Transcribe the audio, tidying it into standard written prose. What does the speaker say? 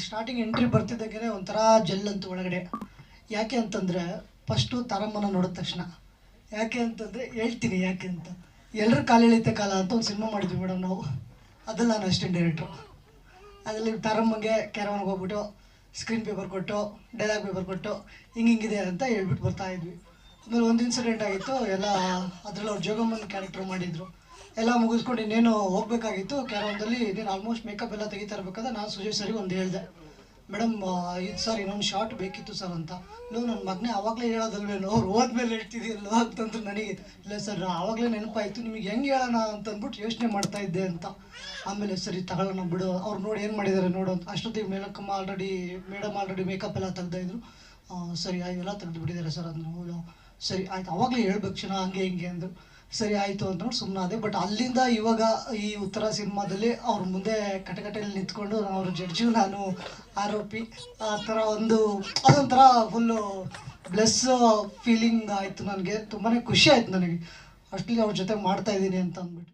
Starting entry ಬರ್ತಿದ್ದಾಗೆ ಒಂಥರ gel ಅಂತ ಒಳಗಡೆ. ಯಾಕೆ ಅಂತಂದರೆ ಫಸ್ಟು ತಾರಮ್ಮನ ನೋಡಿದ ತಕ್ಷಣ ಯಾಕೆ ಅಂತಂದರೆ ಹೇಳ್ತೀನಿ ಯಾಕೆ ಅಂತ. ಎಲ್ಲರೂ ಕಾಲು ಎಳಿತೆ ಕಾಲ ಅಂತ ಒಂದು ಸಿನಿಮಾ ಮಾಡಿದ್ವಿ ಮೇಡಮ್ ನಾವು. ಅದ್ರಲ್ಲಿ ನಾನು ಅಸಿಸ್ಟೆಂಟ್ ಡೈರೆಕ್ಟ್ರು. ಅದರಲ್ಲಿ ತಾರಮ್ಮಗೆ ಕ್ಯಾರವನ್ಗೆ ಹೋಗ್ಬಿಟ್ಟು ಸ್ಕ್ರೀನ್ ಪೇಪರ್ ಕೊಟ್ಟು ಡೈಲಾಗ್ ಪೇಪರ್ ಕೊಟ್ಟು ಹಿಂಗಿದೆ ಅಂತ ಹೇಳ್ಬಿಟ್ಟು ಬರ್ತಾಯಿದ್ವಿ. ಆಮೇಲೆ ಒಂದು ಇನ್ಸಿಡೆಂಟ್ ಆಗಿತ್ತು. ಎಲ್ಲ ಅದರಲ್ಲಿ ಅವ್ರು ಜೋಗಮ್ಮನ ಕ್ಯಾರೆಕ್ಟರ್ ಮಾಡಿದರು. ಎಲ್ಲ ಮುಗಿಸ್ಕೊಂಡು ಇನ್ನೇನು ಹೋಗ್ಬೇಕಾಗಿತ್ತು. ಕ್ಯಾರವನ್ದಲ್ಲಿ ನೀನು ಆಲ್ಮೋಸ್ಟ್ ಮೇಕಪ್ ಎಲ್ಲ ತೆಗಿತಾ ಇರಬೇಕಾದ್ರೆ ನಾನು ಸುಜಯ್ ಸರಿಗೆ ಒಂದು ಹೇಳಿದೆ, ಮೇಡಮ್ ಇದು ಸರ್ ಇನ್ನೊಂದು ಶಾರ್ಟ್ ಬೇಕಿತ್ತು ಸರ್ ಅಂತ. ಇಲ್ಲ ನನ್ನ ಮಗನೇ ಆವಾಗಲೇ ಹೇಳೋದಲ್ವೇನೋ, ಅವ್ರು ಹೋದ್ಮೇಲೆ ಹೇಳ್ತಿದ್ದೀರಲ್ಲ ಅಂತಂದ್ರೆ ನನಗೆ ಇಲ್ಲ ಸರ್ ಆವಾಗಲೇ ನೆನಪಾಯಿತು, ನಿಮಗೆ ಹೆಂಗೆ ಹೇಳೋಣ ಅಂತಂದ್ಬಿಟ್ಟು ಯೋಚನೆ ಮಾಡ್ತಾಯಿದ್ದೆ ಅಂತ. ಆಮೇಲೆ ಸರಿ ತಗೊಳ್ಳೋಣ ಬಿಡು, ಅವ್ರು ನೋಡಿ ಏನು ಮಾಡಿದ್ದಾರೆ ನೋಡು ಅಂತ. ಅಷ್ಟೊತ್ತಿಗೆ ಮೇಡಮ್ ಆಲ್ರೆಡಿ ಮೇಕಪ್ ಎಲ್ಲ ತೆಗ್ದಾಯಿದ್ರು. ಸರಿ ಎಲ್ಲ ತೆಗೆದು ಬಿಟ್ಟಿದ್ದಾರೆ ಸರ್ ಅಂದರು. ಸರಿ ಆಯ್ತು, ಆವಾಗಲೇ ಹೇಳ್ಬೇಕು ಕ್ಷಣ ಹಂಗೆ ಹಿಂಗೆ ಅಂದರು. ಸರಿ ಆಯಿತು ಅಂದ್ಕೊಂಡು ಸುಮ್ಮನಾದೆ. ಬಟ್ ಅಲ್ಲಿಂದ ಇವಾಗ ಈ ಉತ್ತರ ಸಿನಿಮಾದಲ್ಲಿ ಅವ್ರ ಮುಂದೆ ಕಟಕಟೆಯಲ್ಲಿ ನಿಂತ್ಕೊಂಡು ಅವ್ರ ಜಡ್ಜು ನಾನು ಆರೋಪಿ ಆ ಥರ ಅದೊಂಥರ ಫುಲ್ಲು ಬ್ಲೆಸ್ ಫೀಲಿಂಗ್ ಆಯಿತು ನನಗೆ. ತುಂಬಾ ಖುಷಿ ಆಯಿತು ನನಗೆ ಅಷ್ಟಲ್ಲಿ ಅವ್ರ ಜೊತೆ ಮಾಡ್ತಾಯಿದ್ದೀನಿ ಅಂತ ಅಂದ್ಬಿಟ್ಟು.